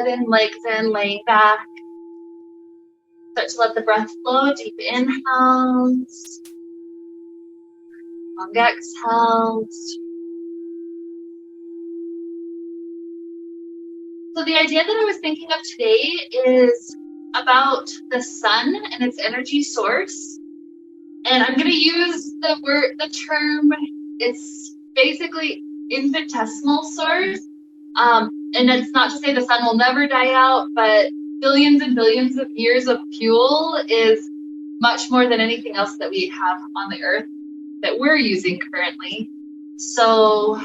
Head in, legs in, laying back. Start to let the breath flow. Deep inhales. Long exhales. So the idea that I was thinking of today is about the sun and its energy source. And I'm going to use the term, it's basically infinitesimal source. And it's not to say the sun will never die out, but billions and billions of years of fuel is much more than anything else that we have on the earth that we're using currently. So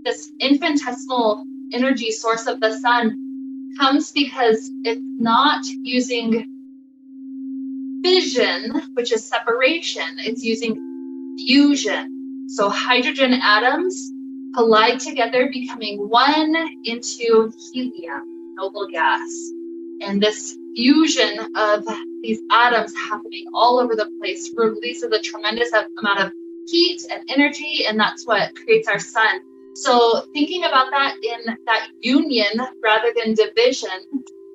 this infinitesimal energy source of the sun comes because it's not using fission, which is separation. It's using fusion. So hydrogen atoms collide together, becoming one into helium, noble gas. And this fusion of these atoms happening all over the place releases a tremendous amount of heat and energy, and that's what creates our sun. So thinking about that in that union rather than division,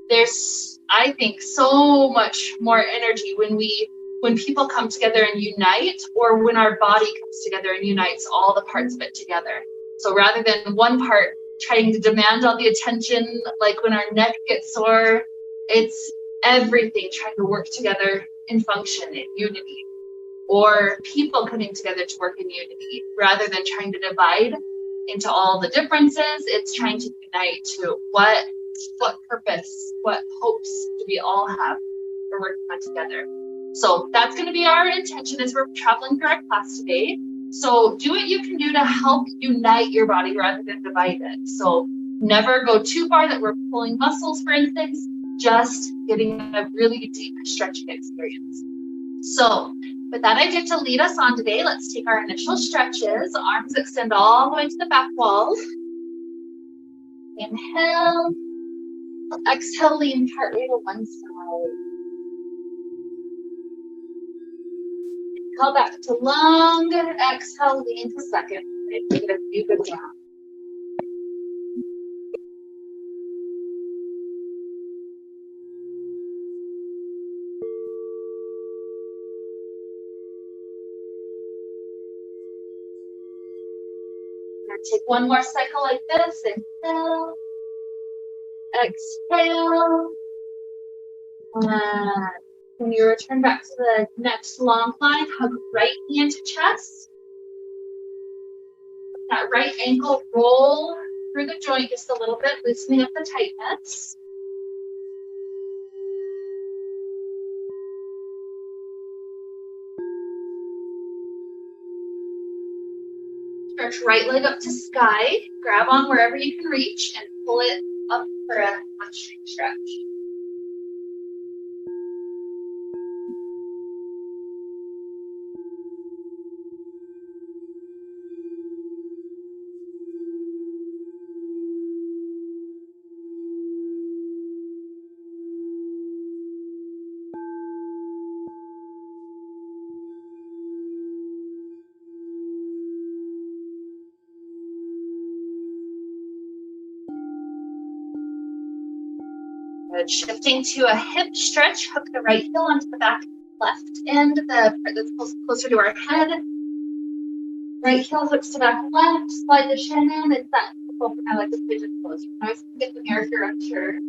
there's, I think, so much more energy when people come together and unite, or when our body comes together and unites all the parts of it together. So rather than one part trying to demand all the attention, like when our neck gets sore, it's everything trying to work together in function, in unity. Or people coming together to work in unity, rather than trying to divide into all the differences. It's trying to unite to what purpose, what hopes do we all have for working on together. So that's going to be our intention as we're traveling through our class today. So do what you can do to help unite your body rather than divide it. So never go too far that we're pulling muscles, for instance, just getting a really deep stretching experience. So with that idea to lead us on today, let's take our initial stretches. Arms extend all the way to the back wall. Inhale. Exhale, lean heart rate to one side. Inhale back to long. Exhale, lean to second. Take a few good breaths. Take one more cycle like this. Inhale. Exhale. And when you return back to the next long line, hug right knee into chest. That right ankle roll through the joint just a little bit, loosening up the tightness. Stretch right leg up to sky. Grab on wherever you can reach and pull it up for a hamstring stretch. Good. Shifting to a hip stretch, hook the right heel onto the back left end, the part that's closer to our head. Right heel hooks to back left, slide the shin in. It's that typical kind of like a pigeon pose. You can always get the mirror if you're unsure.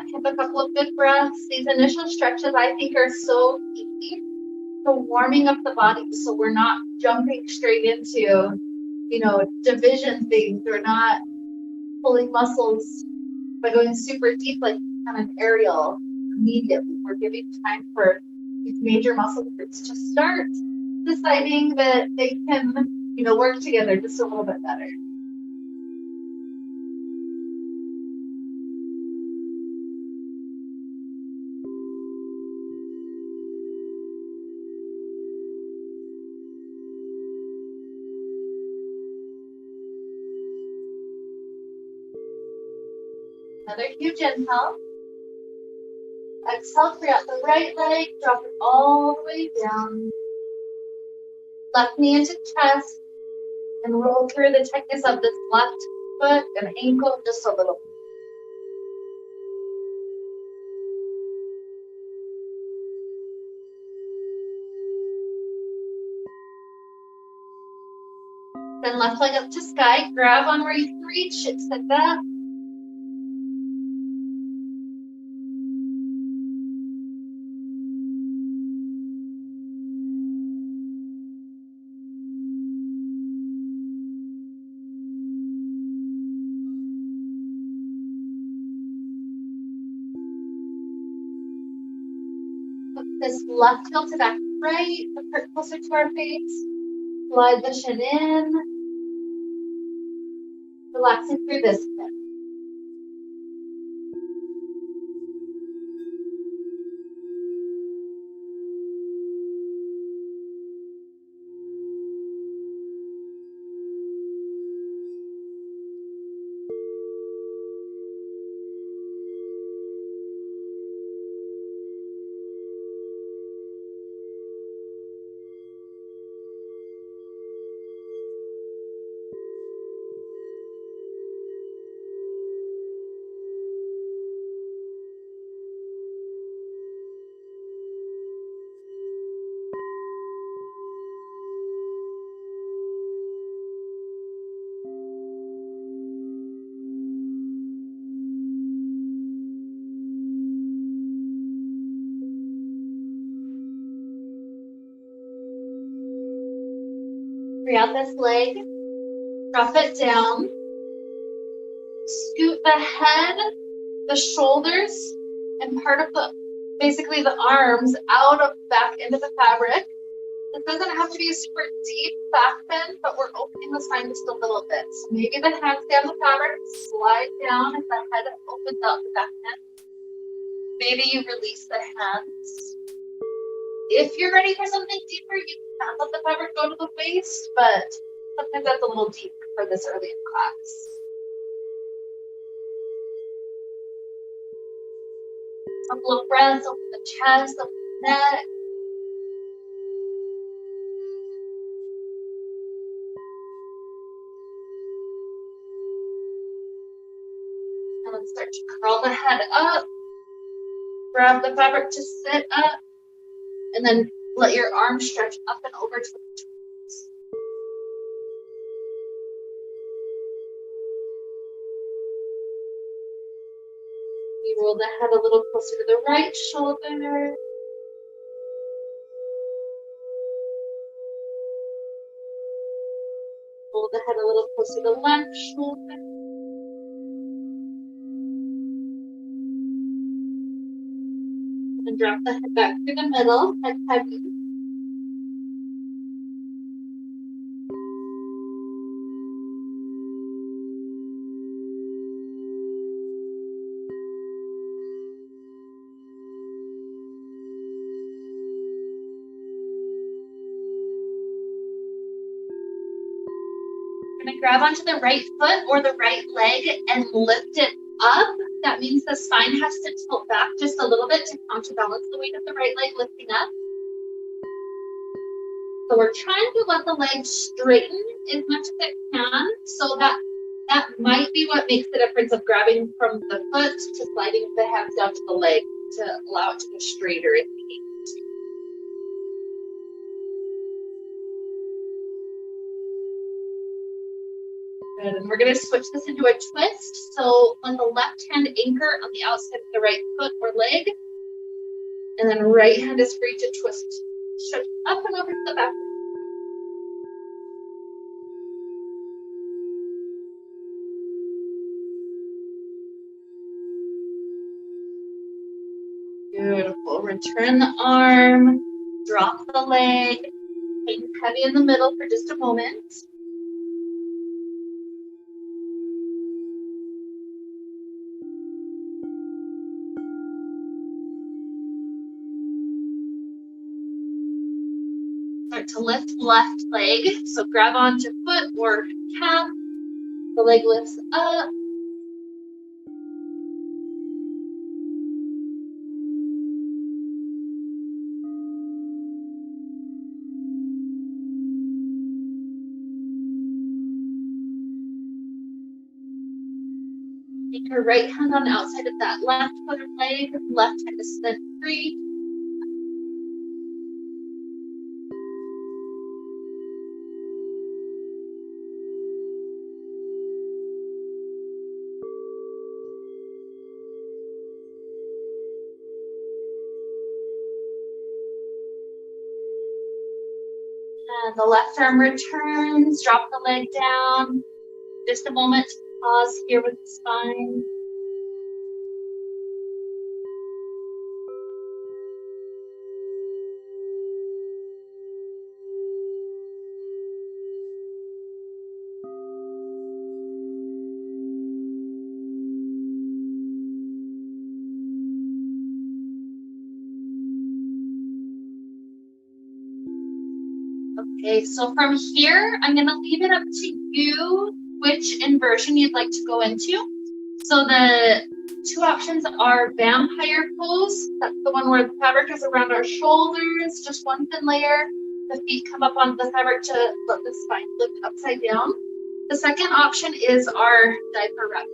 Take a couple of good breaths. These initial stretches, I think, are so key to warming up the body, so we're not jumping straight into, division things. We're not pulling muscles by going super deep, like kind of aerial immediately. We're giving time for these major muscle groups to start deciding that they can, work together just a little bit better. Another huge inhale. Exhale, clear out the right leg, drop it all the way down. Left knee into chest and roll through the tightness of this left foot and ankle just a little. Then left leg up to sky, grab on where you can reach, extend that. Put this left heel to back right, the foot closer to our face. Slide the shin in. Relaxing through this hip. Grab this leg, drop it down, scoot the head, the shoulders, and part of basically the arms out of back into the fabric. It doesn't have to be a super deep back bend, but we're opening the spine just a little bit. So maybe the hands stay on the fabric, slide down as the head opens out the back end. Maybe you release the hands. If you're ready for something deeper, you can let the fabric go to the waist, but sometimes that's a little deep for this early in class. Couple of breaths, open the chest, open the neck. And let's start to curl the head up. Grab the fabric to sit up. And then let your arms stretch up and over to the toes. You roll the head a little closer to the right shoulder. Roll the head a little closer to the left shoulder. And drop the head back through the middle, head heavy. We're going to grab onto the right foot or the right leg and lift it up. That means the spine has to tilt back just a little bit to counterbalance the weight of the right leg lifting up. So we're trying to let the leg straighten as much as it can, so that might be what makes the difference of grabbing from the foot to sliding the hands down to the leg to allow it to go straighter if we need to. Good, and we're going to switch this into a twist. So on the left hand anchor on the outside of the right foot or leg, and then right hand is free to twist, stretch up and over to the back. Beautiful. Return the arm, drop the leg, hang heavy in the middle for just a moment. Start to lift left leg. So grab onto foot or calf. The leg lifts up. Take your right hand on the outside of that left foot or leg, left hand is then free. And the left arm returns, drop the leg down. Just a moment to pause here with the spine. Okay, so from here, I'm gonna leave it up to you which inversion you'd like to go into. So the two options are vampire pose. That's the one where the fabric is around our shoulders, just one thin layer. The feet come up onto the fabric to let the spine lift upside down. The second option is our diaper wrap.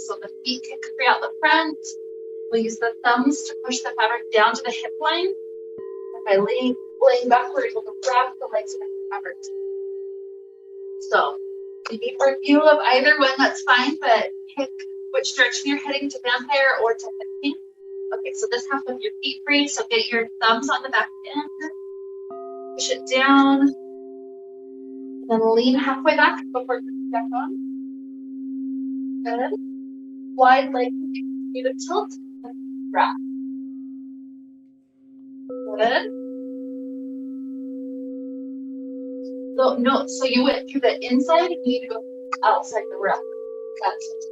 So the feet can carry out the front. We'll use the thumbs to push the fabric down to the hip line. And by laying backwards, we'll wrap the legs around the fabric. So if you need a view of either one, that's fine, but pick which direction you're heading, to vampire or to hipping. Okay, so this half with your feet free, so get your thumbs on the back end, push it down, and then lean halfway back before putting it back on. Good. Wide leg, continue to tilt and wrap. Good. So you went through the inside, you need to go outside the wrap. That's it.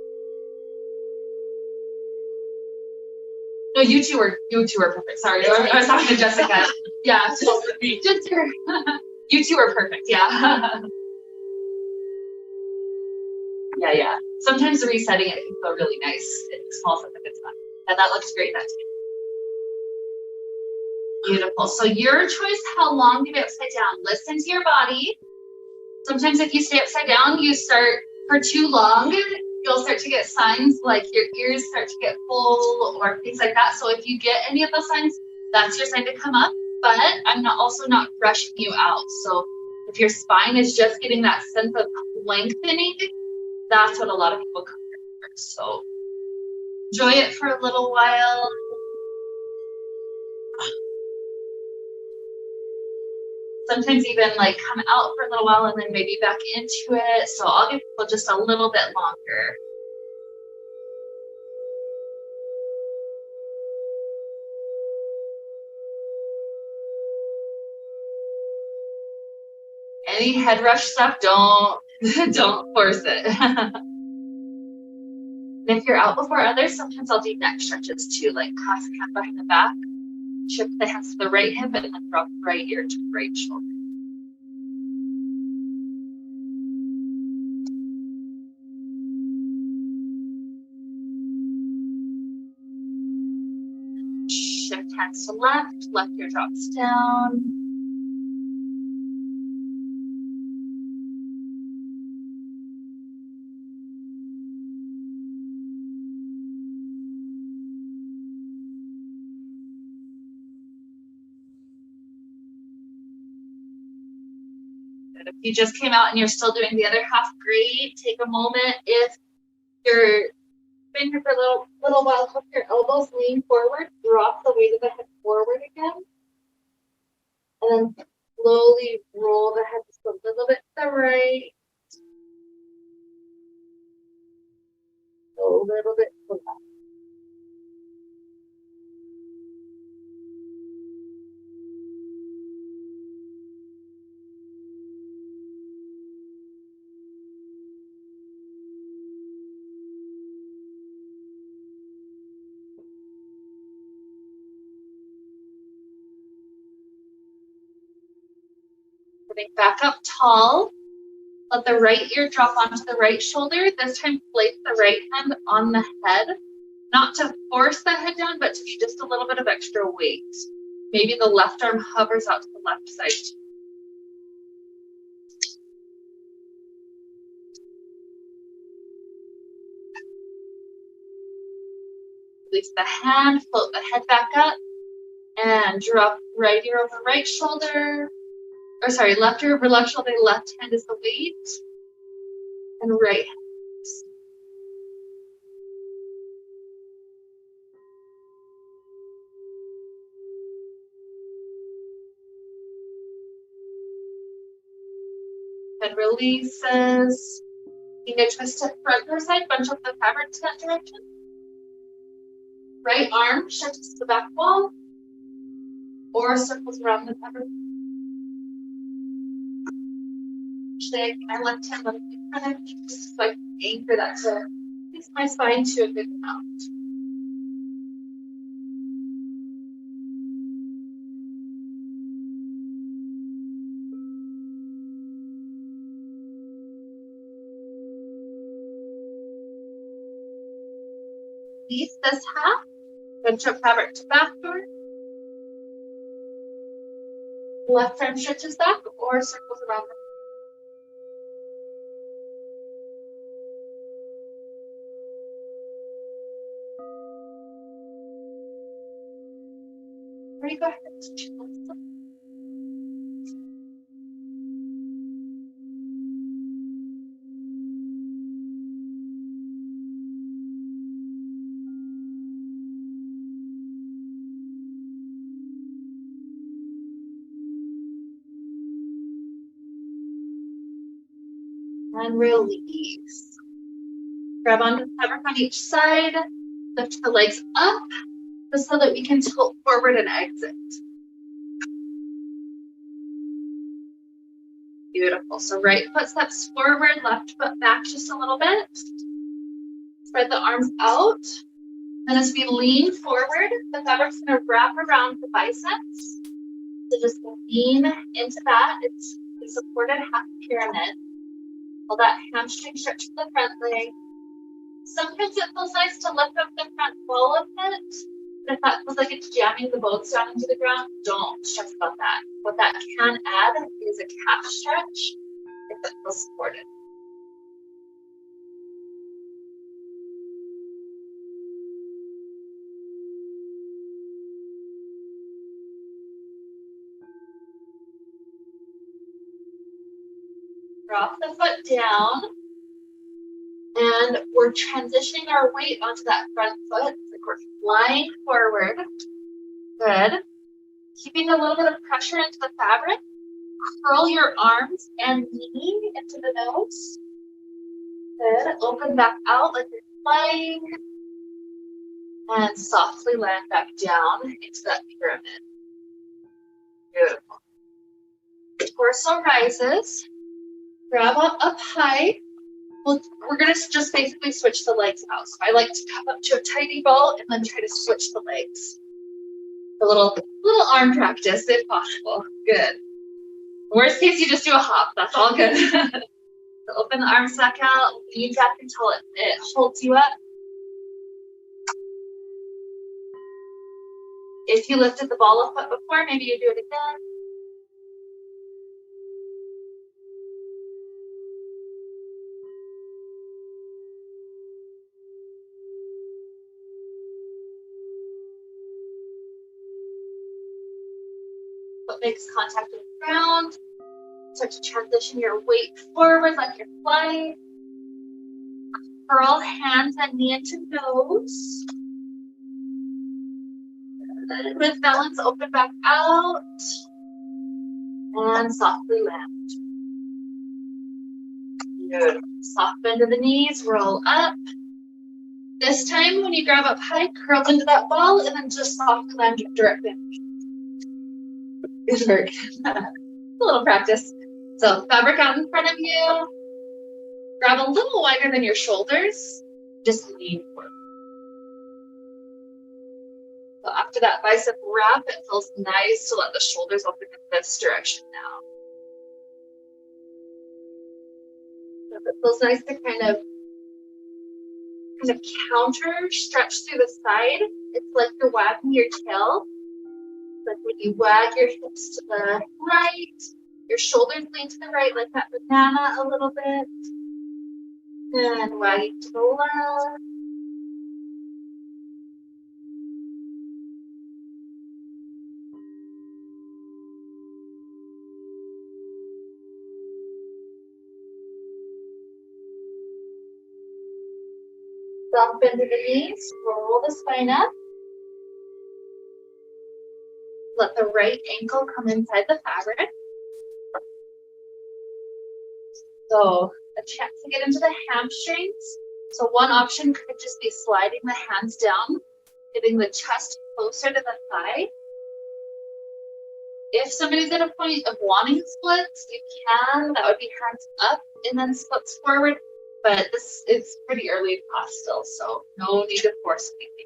No, you two are perfect. Sorry, I was talking to Jessica. Yeah, just you two are perfect. Yeah. Yeah. Sometimes resetting it can feel really nice. It smells like a good spot. And that looks great next week. Beautiful. So your choice how long to be upside down. Listen to your body. Sometimes if you stay upside down, you start for too long, you'll start to get signs like your ears start to get full or things like that. So if you get any of those signs, that's your sign to come up. But I'm also not rushing you out. So if your spine is just getting that sense of lengthening, that's what a lot of people come here for. So enjoy it for a little while. Sometimes even like come out for a little while and then maybe back into it. So I'll give people just a little bit longer. Any head rush stuff, don't force it. And if you're out before others, sometimes I'll do neck stretches too, like clasp hand behind the back, shift the hands to the right hip, and then drop right ear to the right shoulder. Shift hands to left ear drops down. If you just came out and you're still doing the other half, great. Take a moment. If you're been here for a little while, hook your elbows, lean forward, drop the weight of the head forward again. And then slowly roll the head just a little bit to the right. A little bit to the left. Sitting back up tall. Let the right ear drop onto the right shoulder. This time place the right hand on the head. Not to force the head down, but to be just a little bit of extra weight. Maybe the left arm hovers out to the left side. Release the hand, float the head back up, and drop right ear over right shoulder. Or sorry, left ear over left shoulder, left hand is the weight, and right hand. Head releases. You can twist to front or side, bunch up the fabric to that direction. Right arm shifts to the back wall, or circles around the fabric. Actually, my left hand left in front of me, just so I can anchor that to fix my spine to a good amount. Release this half, bunch up fabric to back door. Left arm stretches back or circles around the Ready, go ahead. And release. Grab onto the fabric on each side, lift the legs up, just so that we can tilt forward and exit. Beautiful. So right foot steps forward, left foot back just a little bit. Spread the arms out. Then as we lean forward, the fabric's going to wrap around the biceps. So just lean into that. It's a supported half pyramid. Pull that hamstring stretch to the front leg. Sometimes it feels nice to lift up the front wall a bit. But if that feels like it's jamming the bones down into the ground, don't stress about that. What that can add is a calf stretch if it feels supported. Drop the foot down. And we're transitioning our weight onto that front foot. It's like we're flying forward. Good. Keeping a little bit of pressure into the fabric. Curl your arms and knee into the nose. Good. Open back out like you're flying. And softly land back down into that pyramid. Beautiful. Torso rises. Grab up high. Well, we're going to just basically switch the legs out. So I like to come up to a tiny ball and then try to switch the legs. A little arm practice if possible. Good. Worst case, you just do a hop. That's all good. So open the arms back out, lean back until it holds you up. If you lifted the ball a foot before, maybe you do it again. Makes contact with the ground. Start to transition your weight forward like you're flying. Curl hands and knee into nose. With balance, open back out. And softly land. Good. Soft bend of the knees, roll up. This time, when you grab up high, curl into that ball and then just soft land directly. Good work. A little practice. So fabric out in front of you. Grab a little wider than your shoulders. Just lean forward. So after that bicep wrap, it feels nice to let the shoulders open in this direction now. So it feels nice to kind of counter stretch through the side. It's like you're wagging your tail. Like when you wag your hips to the right, your shoulders lean to the right like that banana a little bit. And wagging to the left. Dump into the knees, roll the spine up. Let the right ankle come inside the fabric. So a chance to get into the hamstrings. So one option could just be sliding the hands down, getting the chest closer to the thigh. If somebody's at a point of wanting splits, you can. That would be hands up and then splits forward. But this is pretty early in class still, so no need to force anything.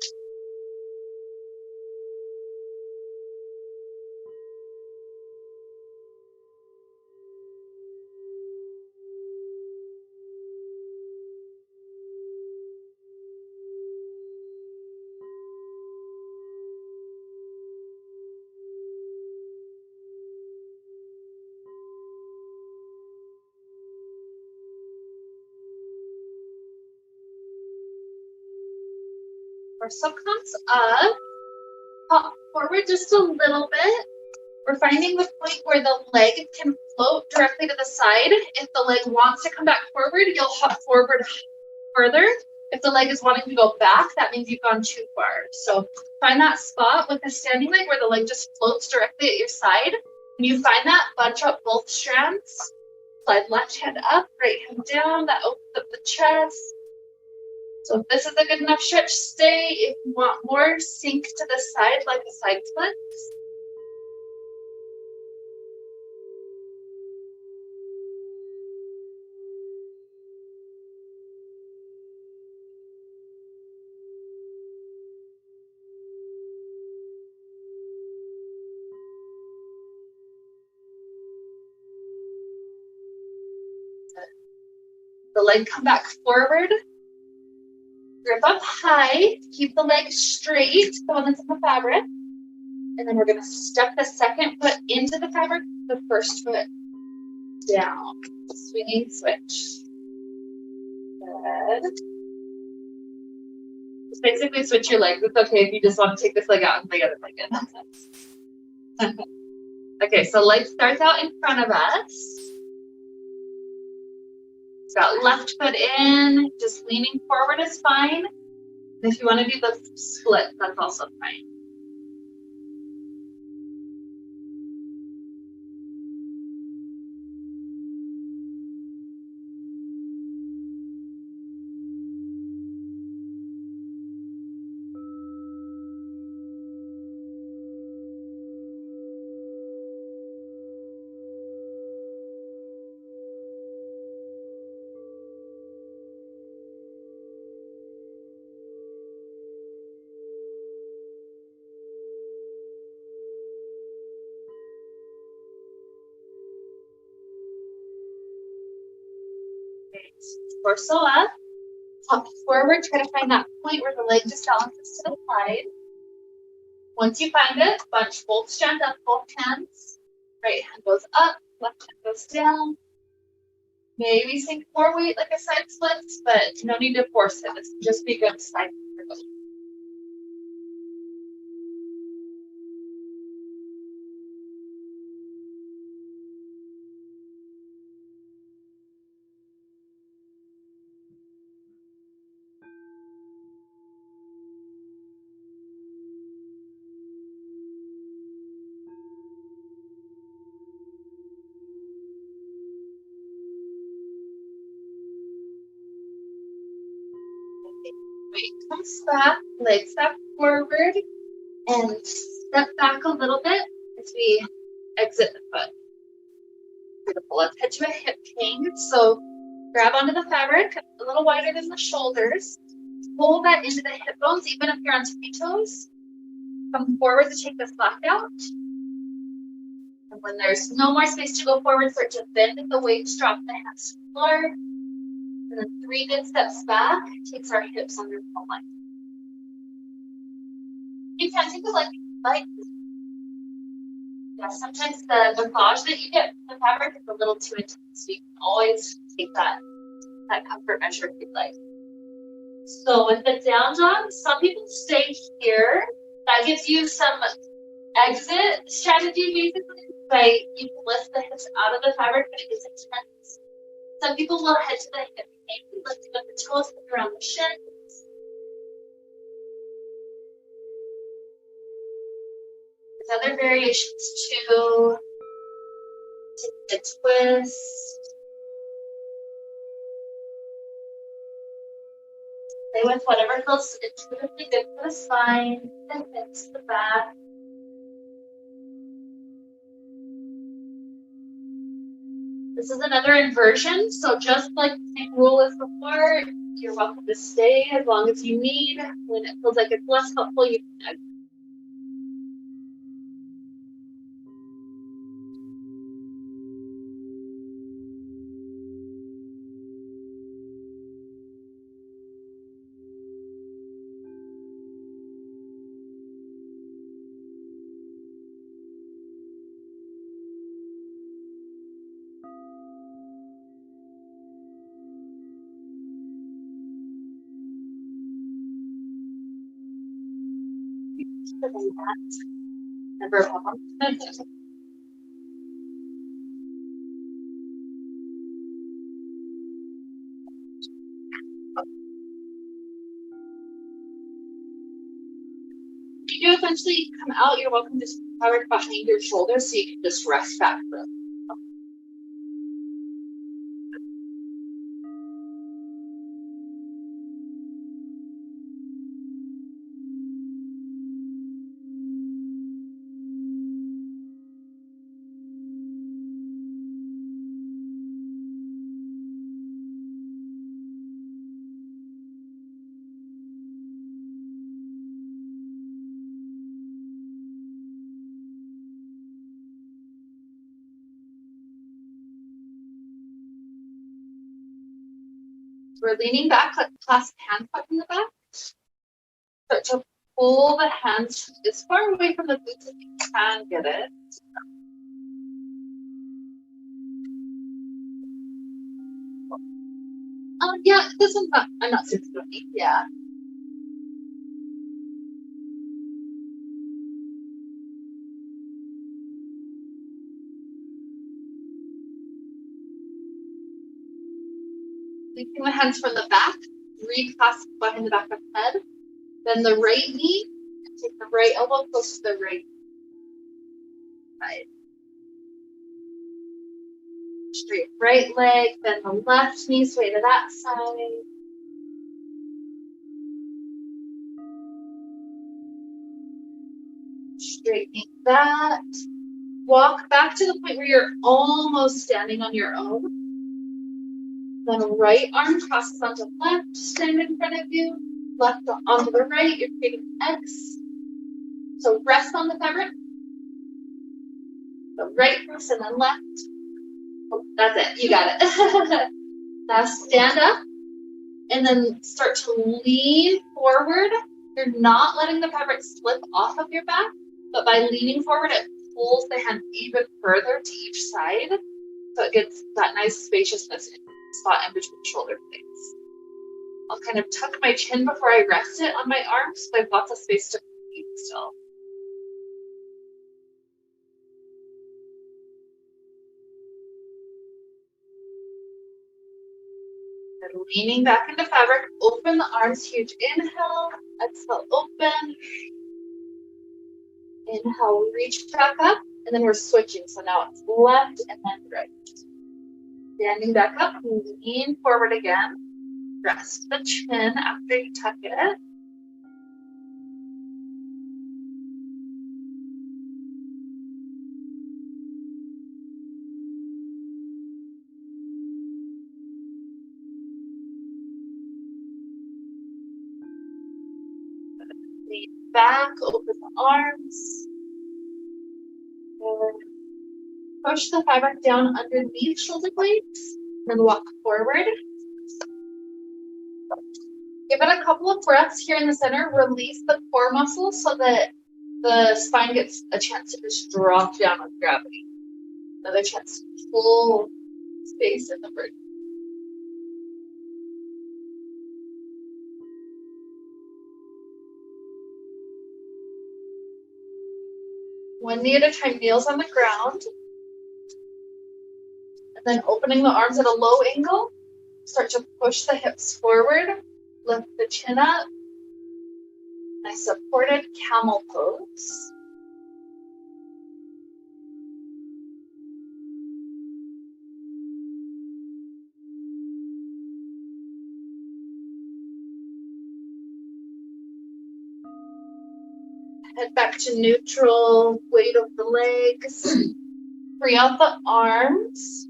Torso comes up, pop forward just a little bit. We're finding the point where the leg can float directly to the side. If the leg wants to come back forward, you'll hop forward further. If the leg is wanting to go back, that means you've gone too far. So find that spot with the standing leg where the leg just floats directly at your side. When you find that, bunch up both strands. Slide left hand up, right hand down. That opens up the chest. So if this is a good enough stretch, stay. If you want more, sink to the side like a side split. The leg come back forward. Grip up high, keep the leg straight, the one that's in the fabric. And then we're gonna step the second foot into the fabric, the first foot down. Swinging switch. Good. Just basically switch your legs. It's okay if you just want to take this leg out and the other leg in. Okay, so leg starts out in front of us. Got left foot in, just leaning forward is fine. And if you want to do the split, that's also fine. Torso up, hop forward, try to find that point where the leg just balances to the side. Once you find it, bunch both strands up, both hands. Right hand goes up, left hand goes down. Maybe sink more weight like a side split, but no need to force it. This can just be good side split. Weight comes back, legs back forward, and step back a little bit as we exit the foot. Beautiful. Let's head to a hip hang. So grab onto the fabric a little wider than the shoulders. Pull that into the hip bones, even if you're on tippy toes. Come forward to take the slack out. And when there's no more space to go forward, start to bend at the waist, drop the hands to the floor. And then 3 good steps back takes our hips under the line. You can take a leg like yeah, sometimes the massage that you get from the fabric is a little too intense. So you can always take that comfort measure if you'd like. So with the down dog, some people stay here. That gives you some exit strategy basically. By you can lift the hips out of the fabric, but it gets intense. Some people will head to the hip, lifting up the toes, look around the shins. There's other variations too. Take a twist. Play with whatever feels intuitively good for the spine and fits the back. This is another inversion, so just like the same rule as before, you're welcome to stay as long as you need. When it feels like it's less helpful, you can exit. Never a problem. If you do eventually come out, you're welcome to fabric behind your shoulders so you can just rest back for it. We're leaning back, like clasp hands up in the back. Start to pull the hands as far away from the boots as you can get it. Yeah, this one's not, I'm not super funny. Yeah. Lifting the hands from the back, reclasp behind the back of the head. Then the right knee, and take the right elbow close to the right side. Straight right leg, then the left knee, sway to that side. Straightening that. Walk back to the point where you're almost standing on your own. Then right arm crosses onto left, stand in front of you. Left onto the right, you're creating X. So rest on the fabric. So right first and then left. Oh, that's it, you got it. Now stand up and then start to lean forward. You're not letting the fabric slip off of your back, but by leaning forward, it pulls the hand even further to each side. So it gets that nice spaciousness spot in between shoulder blades. I'll kind of tuck my chin before I rest it on my arms so I have lots of space to breathe still. And leaning back into fabric, open the arms, huge inhale, exhale, open. Inhale, reach back up, and then we're switching. So now it's left and then right. Standing back up, lean forward again. Rest the chin after you tuck it. Lean back, open the arms. And push the fabric down underneath shoulder blades. Then walk forward. Give it a couple of breaths here in the center. Release the core muscles so that the spine gets a chance to just drop down with gravity. Another chance to pull space in the bird. One knee at a time, kneels on the ground. And then opening the arms at a low angle. Start to push the hips forward. Lift the chin up. Nice supported camel pose. Head back to neutral, weight of the legs. Free out the arms.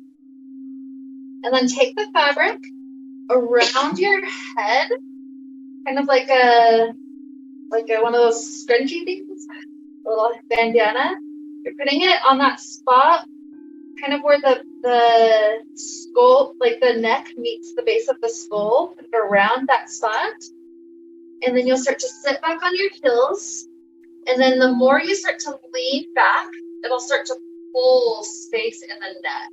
And then take the fabric around your head, kind of like one of those scrunchie things, a little bandana. You're putting it on that spot, kind of where the skull, like the neck meets the base of the skull, around that spot. And then you'll start to sit back on your heels. And then the more you start to lean back, it'll start to pull space in the neck.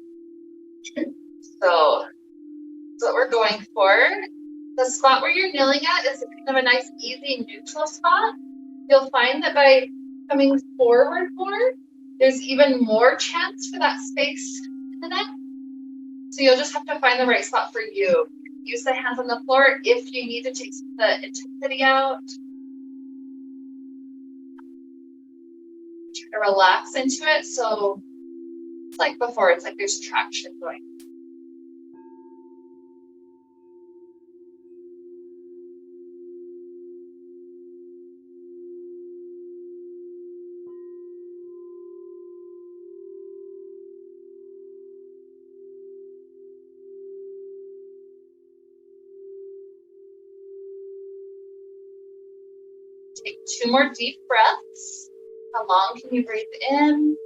So that's what we're going for. The spot where you're kneeling at is kind of a nice, easy, neutral spot. You'll find that by coming forward more, there's even more chance for that space in the neck. So you'll just have to find the right spot for you. Use the hands on the floor if you need to take the intensity out. Try to relax into it. So it's like before, it's like there's traction going. Take 2 more deep breaths. How long can you breathe in?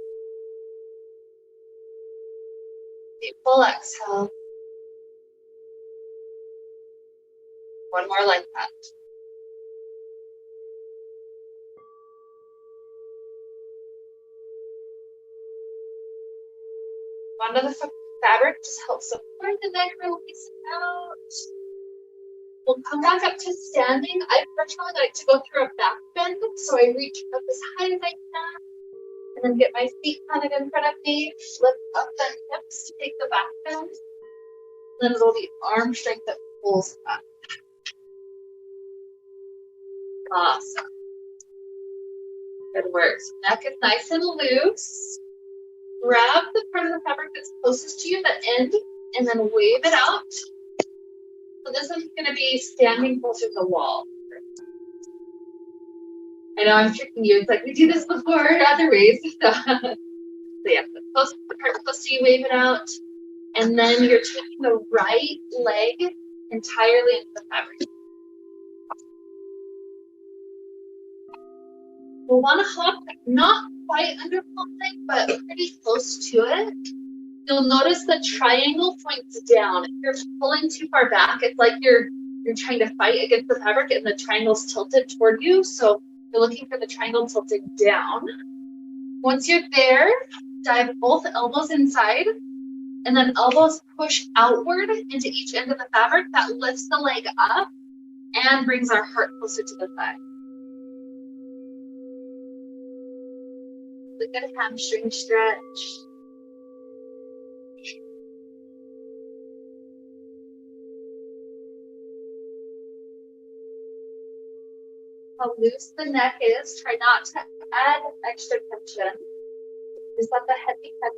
Deep full exhale. 1 more like that. Onto the fabric, just help support the neck, release it out. We'll come back up to standing. I personally like to go through a back bend, so I reach up as high as I can, and then get my feet planted in front of me, lift up the hips to take the back bend, then it'll be arm strength that pulls up. Awesome. Good work. So neck is nice and loose. Grab the part of the fabric that's closest to you, the end, and then wave it out. So this one's going to be standing closer to the wall. I know I'm tricking you. It's like we do this before other ways. So yeah, the part close to you, wave it out. And then you're taking the right leg entirely into the fabric. We'll want to hop not quite under pulsing, but pretty close to it. You'll notice the triangle points down. If you're pulling too far back, it's like you're trying to fight against the fabric and the triangle's tilted toward you. So you're looking for the triangle tilted down. Once you're there, dive both elbows inside, and then elbows push outward into each end of the fabric. That lifts the leg up and brings our heart closer to the thigh. Look at a hamstring stretch. How loose the neck is. Try not to add extra tension. Just let the head be heavy.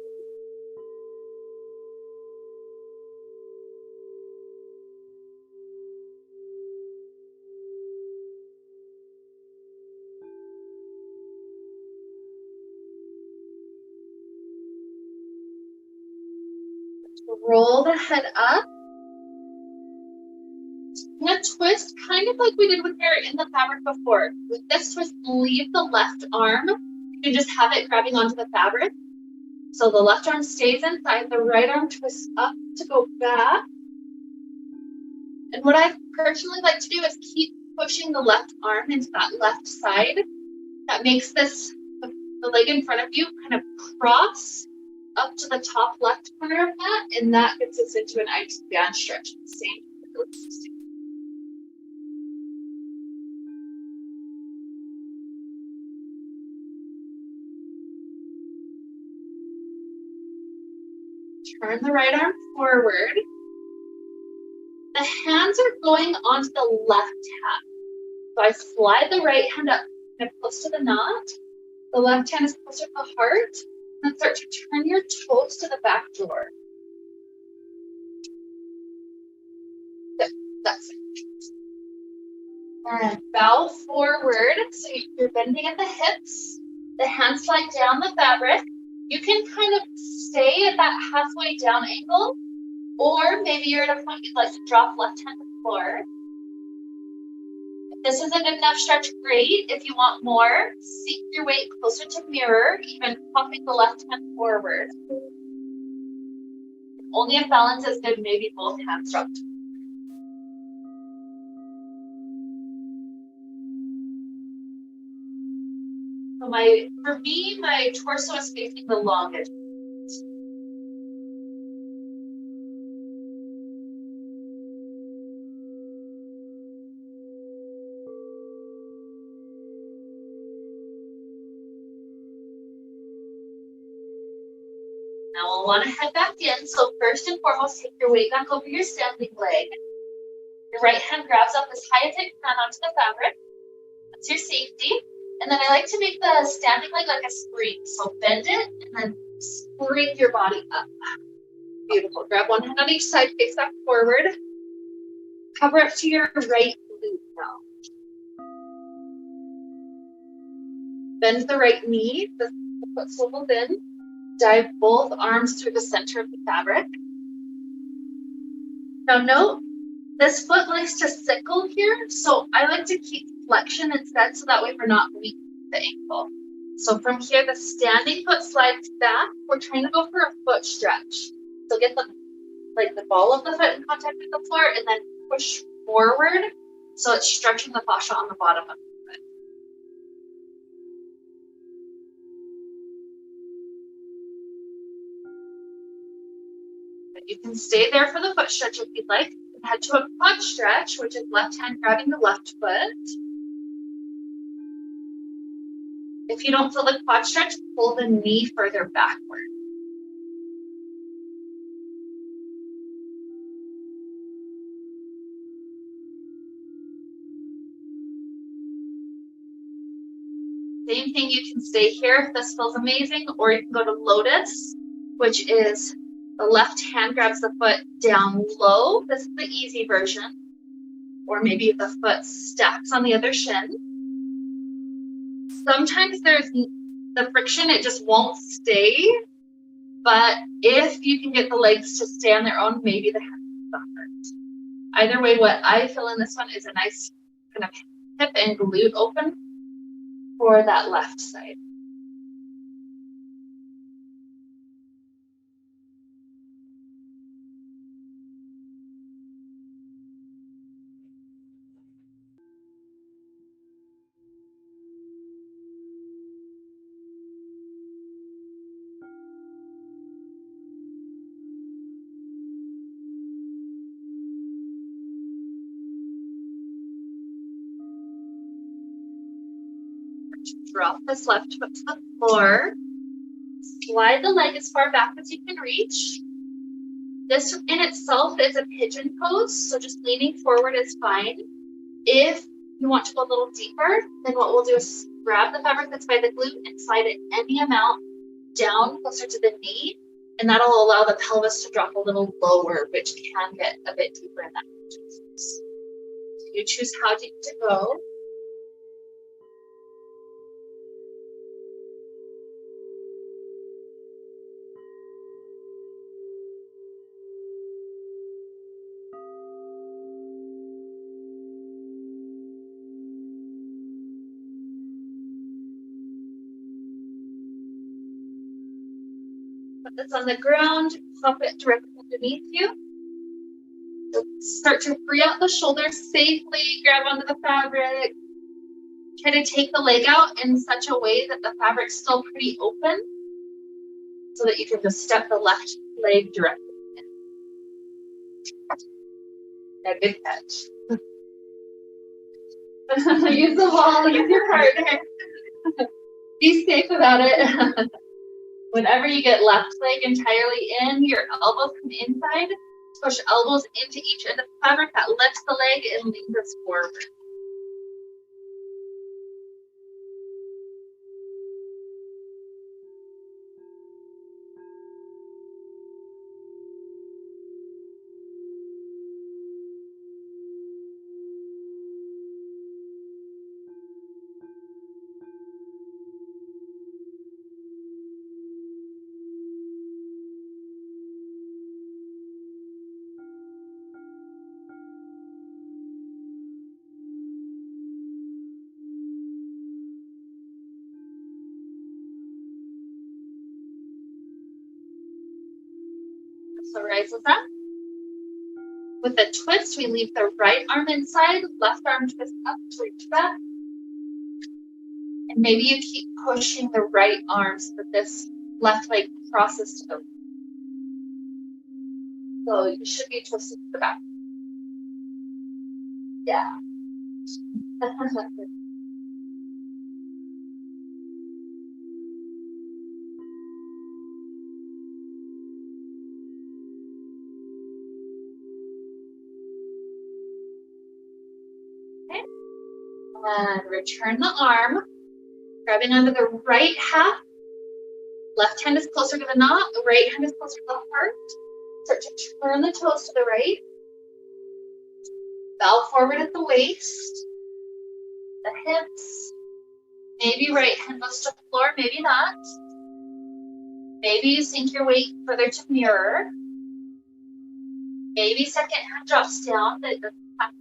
Roll the head up. I'm going to twist kind of like we did with hair in the fabric before. With this twist, leave the left arm. You can just have it grabbing onto the fabric. So the left arm stays inside, the right arm twists up to go back. And what I personally like to do is keep pushing the left arm into that left side. That makes this, the leg in front of you, kind of cross up to the top left corner of that, and that gets us into an IT band stretch. Same. Turn the right arm forward. The hands are going onto the left hand. So I slide the right hand up kind of close to the knot. The left hand is closer to the heart. And start to turn your toes to the back door. Good. That's it. And bow forward, so you're bending at the hips. The hands slide down the fabric. You can kind of stay at that halfway down angle, or maybe you're at a point you'd like to drop left hand to the floor. If this isn't enough stretch, great. If you want more, seek your weight closer to mirror, even popping the left hand forward. Only if balance is good, maybe both hands dropped. So for me, my torso is facing the longest. Now we'll want to head back in. So first and foremost, take your weight back over your standing leg. Your right hand grabs up as high as it can onto the fabric. That's your safety. And then I like to make the standing leg like a spring. So bend it and then spring your body up. Beautiful. Grab one hand on each side, face back forward. Cover up to your right glute now. Bend the right knee, the foot swivels in. Dive both arms through the center of the fabric. Now note, this foot likes to sickle here, so I like to keep flexion instead, so that way we're not weakening the ankle. So from here, the standing foot slides back. We're trying to go for a foot stretch. So get the ball of the foot in contact with the floor, and then push forward, so it's stretching the fascia on the bottom of the foot. You can stay there for the foot stretch if you'd like. Head to a quad stretch, which is left hand grabbing the left foot. If you don't feel the quad stretch, pull the knee further backward. Same thing, you can stay here if this feels amazing, or you can go to lotus, which is the left hand grabs the foot down low. This is the easy version. Or maybe the foot stacks on the other shin. Sometimes there's the friction, it just won't stay. But if you can get the legs to stay on their own, maybe the hands suffer. Either way, what I feel in this one is a nice kind of hip and glute open for that left side. Drop this left foot to the floor. Slide the leg as far back as you can reach. This in itself is a pigeon pose, so just leaning forward is fine. If you want to go a little deeper, then what we'll do is grab the fabric that's by the glute and slide it any amount down closer to the knee, and that'll allow the pelvis to drop a little lower, which can get a bit deeper in that pigeon pose. So you choose how deep to go. Put this on the ground, pop it directly underneath you. So start to free out the shoulders safely, grab onto the fabric. Try to take the leg out in such a way that the fabric's still pretty open, so that you can just step the left leg directly in. Yeah, good catch. Use the wall, use your partner. Be safe about it. Whenever you get left leg entirely in, your elbows come inside. Push elbows into each end of the fabric. That lifts the leg and leans us forward. So rises up. With a twist, we leave the right arm inside, left arm twist up to reach back. And maybe you keep pushing the right arm so that this left leg crosses to the right. So you should be twisted to the back. Yeah. Okay. And return the arm, grabbing onto the right half. Left hand is closer to the knot, the right hand is closer to the heart. Start to turn the toes to the right. Bow forward at the waist, the hips. Maybe right hand goes to the floor, maybe not. Maybe you sink your weight further to mirror. Maybe second hand drops down, but it doesn't have to.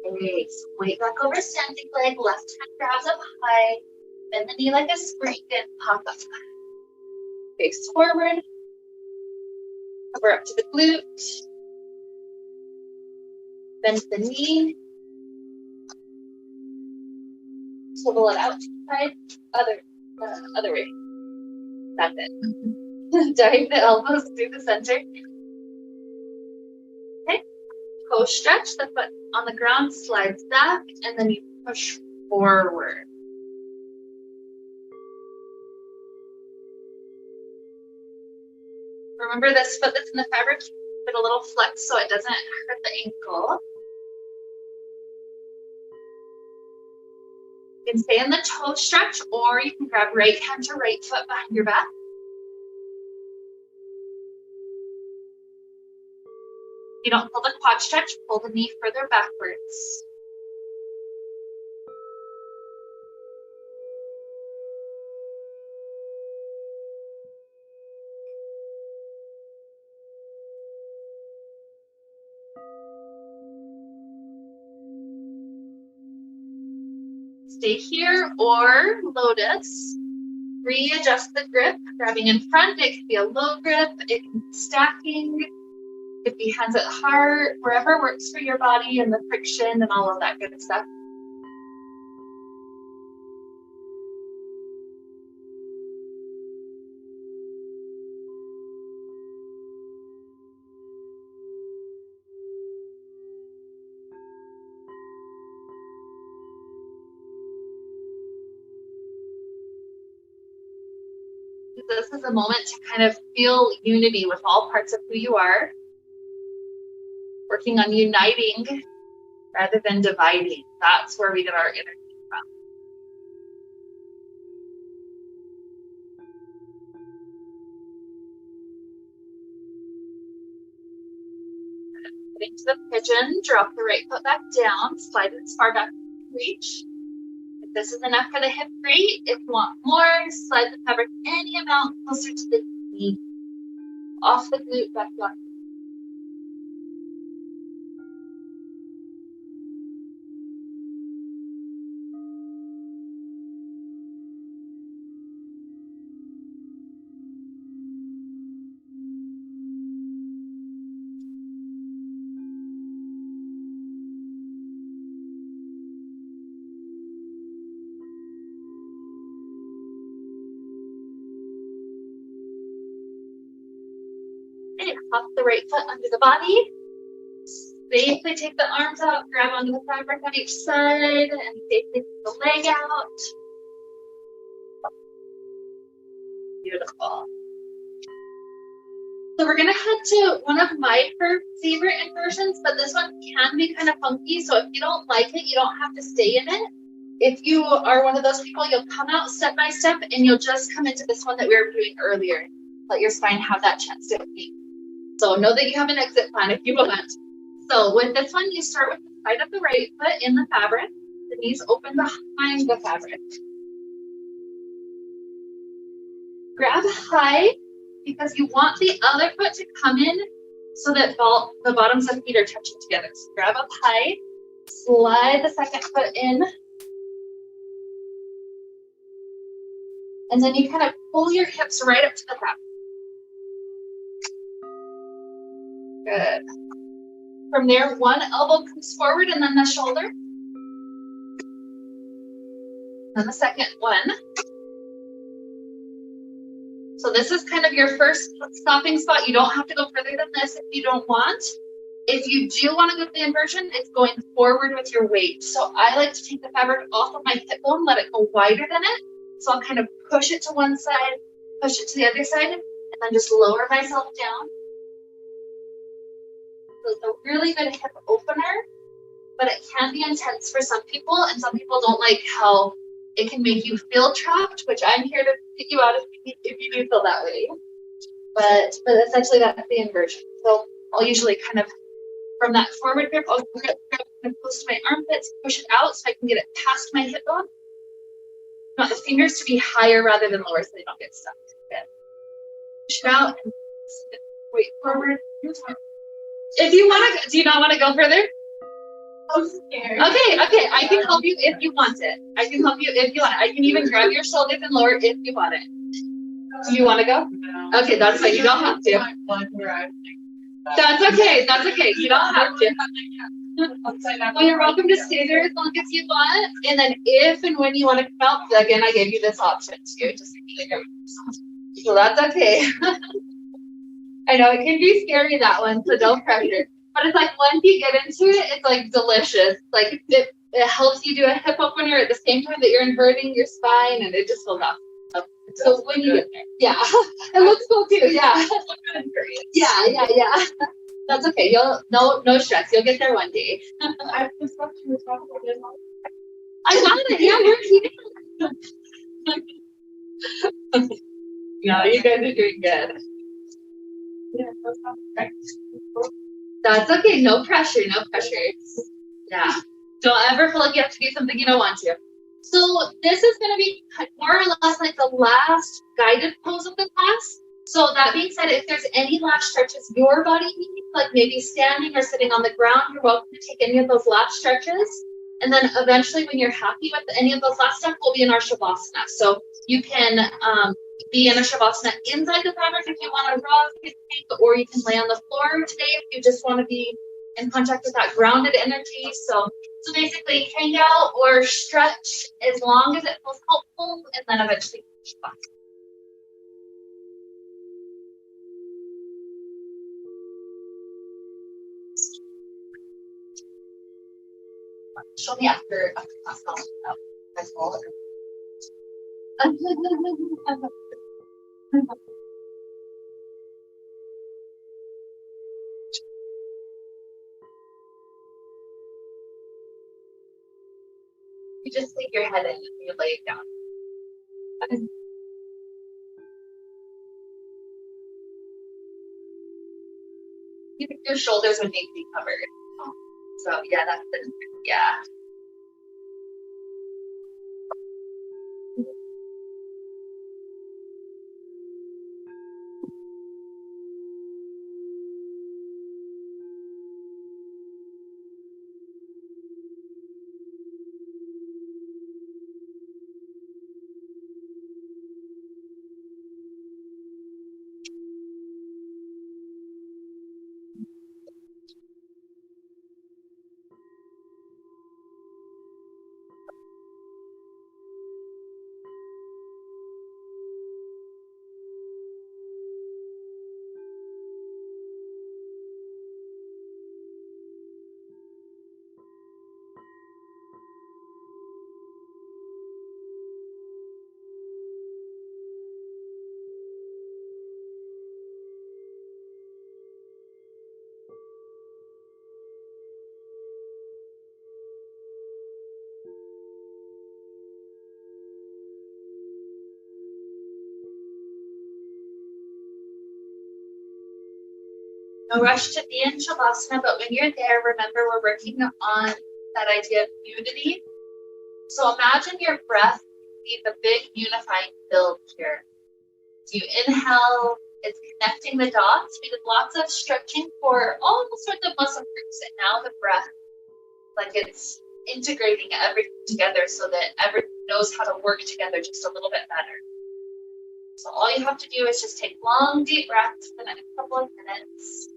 Okay, so weight back over standing leg, left hand grabs up high, bend the knee like a spring and pop up. Face forward, cover up to the glute, bend the knee, swivel it out to the side, other way. That's it. Dive the elbows through the center. Okay, toe stretch, the foot on the ground slides back, and then you push forward. Remember this foot that's in the fabric, keep it a little flex so it doesn't hurt the ankle. You can stay in the toe stretch, or you can grab right hand to right foot behind your back. You don't pull the quad stretch, pull the knee further backwards. Stay here or lotus. Readjust the grip, grabbing in front. It could be a low grip, it can be stacking. It could be hands at heart, wherever works for your body and the friction and all of that good stuff. This is a moment to kind of feel unity with all parts of who you are. Working on uniting rather than dividing. That's where we get our energy from. Getting to the pigeon, drop the right foot back down, slide it as far back as you can reach. If this is enough for the hip, great. If you want more, slide the fabric any amount closer to the knee. Off the glute, back down. Hop the right foot under the body. Safely take the arms out, grab onto the fabric on each side, and safely take the leg out. Beautiful. So we're gonna head to one of my favorite inversions, but this one can be kind of funky. So if you don't like it, you don't have to stay in it. If you are one of those people, you'll come out step by step and you'll just come into this one that we were doing earlier. Let your spine have that chance to be. So know that you have an exit plan if you want. So with this one, you start with the side of the right foot in the fabric. The knees open behind the fabric. Grab high because you want the other foot to come in so that the bottoms of feet are touching together. So grab up high, slide the second foot in, and then you kind of pull your hips right up to the back. Good. From there, one elbow comes forward and then the shoulder. Then the second one. So this is kind of your first stopping spot. You don't have to go further than this if you don't want. If you do want to go to the inversion, it's going forward with your weight. So I like to take the fabric off of my hip bone, let it go wider than it. So I'll kind of push it to one side, push it to the other side, and then just lower myself down. So it's a really good hip opener, but it can be intense for some people, and some people don't like how it can make you feel trapped, which I'm here to get you out if you do feel that way. But essentially that's the inversion. So I'll usually kind of, from that forward grip, I'll grip close to my armpits, push it out so I can get it past my hip bone. I want the fingers to be higher rather than lower so they don't get stuck. Good. Push it out and weight forward. If you want to, do you not want to go further? I'm scared. Okay, I can help you if you want it. I can help you if you want it. I can even grab your shoulders and lower if you want it. Do you want to go? No. Okay, that's fine. You don't have to. That's okay. That's okay. You don't have to. Well, you're welcome to stay there as long as you want. And then if and when you want to come out, again, I gave you this option too. Just so that's okay. I know it can be scary, that one, so don't pressure. But it's like once you get into it, it's like delicious. Like it helps you do a hip opener at the same time that you're inverting your spine, and it just feels awesome. So when you get there, yeah, it looks cool too. Yeah, yeah. That's okay. No stress. You'll get there one day. I just thought you were talking about it. I got it. Yeah, we're keeping. No, you guys are doing good. Yeah, That's okay. No pressure. No pressure. Yeah. Don't ever feel like you have to do something you don't want to. So this is going to be more or less like the last guided pose of the class. So that being said, if there's any last stretches your body needs, like maybe standing or sitting on the ground, you're welcome to take any of those last stretches. And then eventually when you're happy with any of those last steps, we'll be in our Shavasana. So you can be in a Shavasana inside the fabric if you want to rock, or you can lay on the floor today if you just want to be in contact with that grounded energy. So basically hang out or stretch as long as it feels helpful, and then eventually Shavasana. Show me after class. That's all. You just take your head in and you lay it down. You think your shoulders would need to be covered. So yeah, that's the, yeah. No rush to be in Shavasana, but when you're there, remember we're working on that idea of unity. So imagine your breath be the big unifying field here. As you inhale, it's connecting the dots. We did lots of stretching for all sorts of muscle groups, and now the breath, like it's integrating everything together so that everything knows how to work together just a little bit better. So all you have to do is just take long, deep breaths for the next couple of minutes.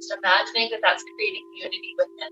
Just imagining that that's creating unity within.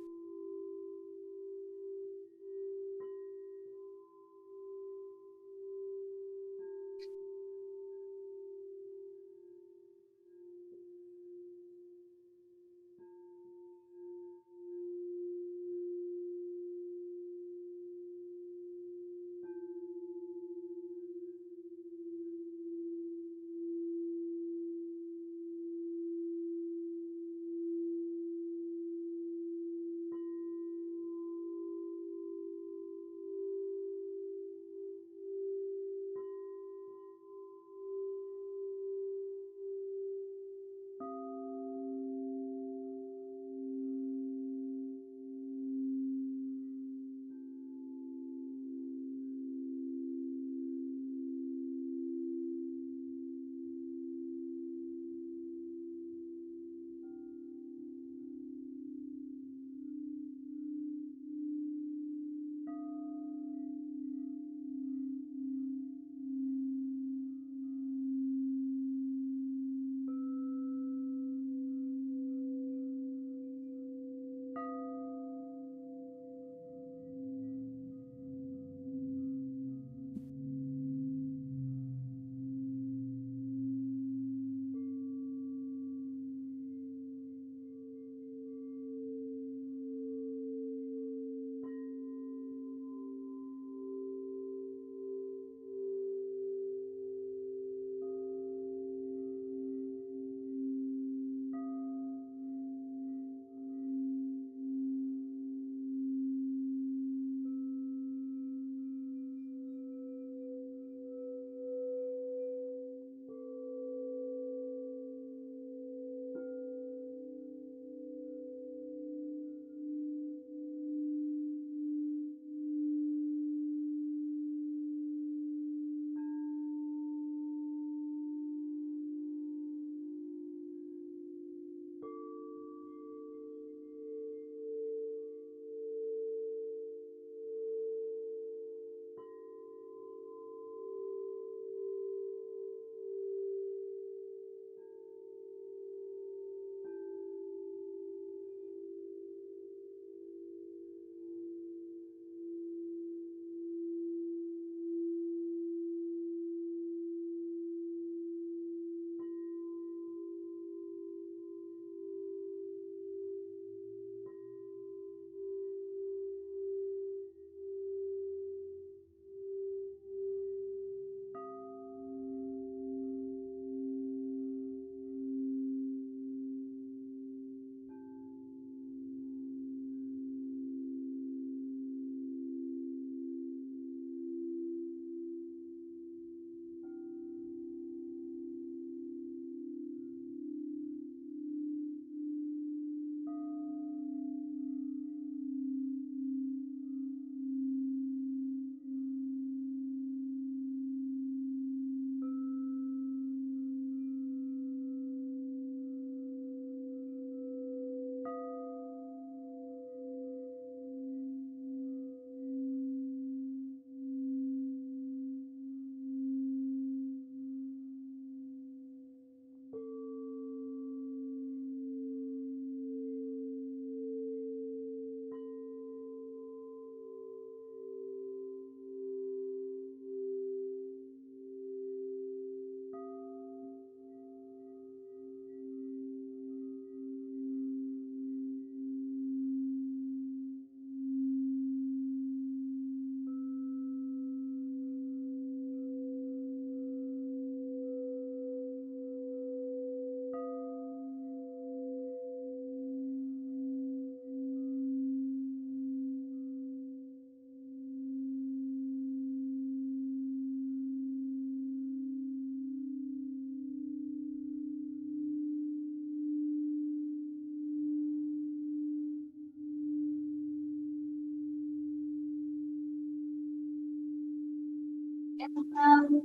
Inhale,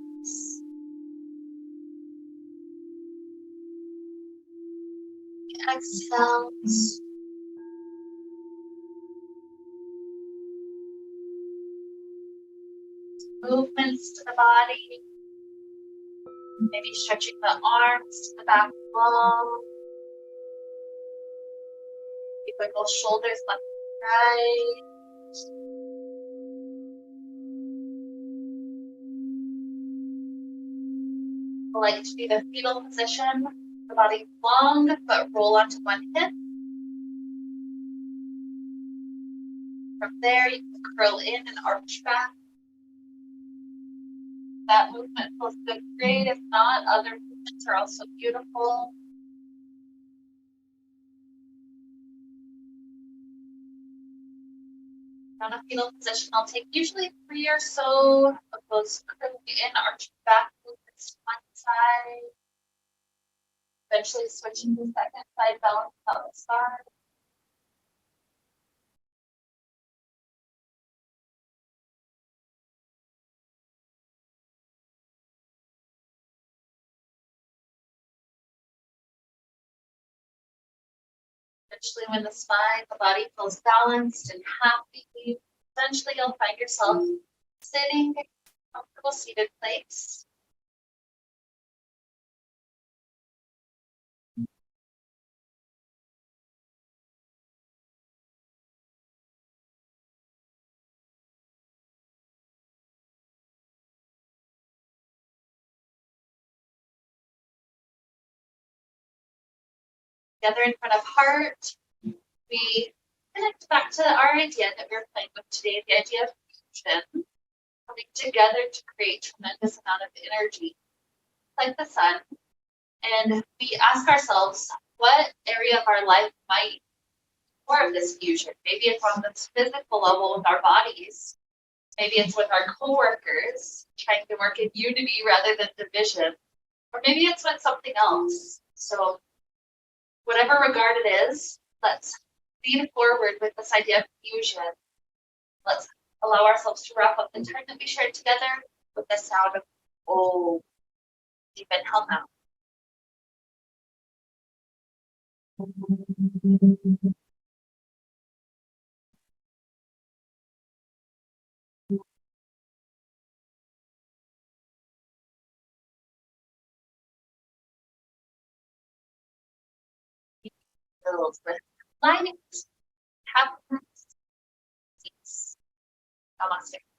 Exhale. Movements to the body. Maybe stretching the arms to the back wall. Keep wiggle shoulders left and right. I like to be the fetal position. The body long, but roll onto one hip. From there, you can curl in and arch back. That movement feels good, great. If not, other movements are also beautiful. On a fetal position, I'll take usually 3 or so of those curling in, arching back movements to one side. Eventually switching to the second side, balance out the spine. Eventually, when the spine, the body feels balanced and happy, eventually you'll find yourself sitting in a comfortable seated place. Together in front of heart, we connect back to our idea that we were playing with today, the idea of fusion, coming together to create tremendous amount of energy, like the sun. And we ask ourselves, what area of our life might more of this fusion? Maybe it's on this physical level with our bodies. Maybe it's with our coworkers, trying to work in unity rather than division. Or maybe it's with something else. So whatever regard it is, let's lean forward with this idea of fusion. Let's allow ourselves to wrap up the turn that we shared together with the sound of oh, deep inhale now. Fills with alignment, happiness, peace. Namaste.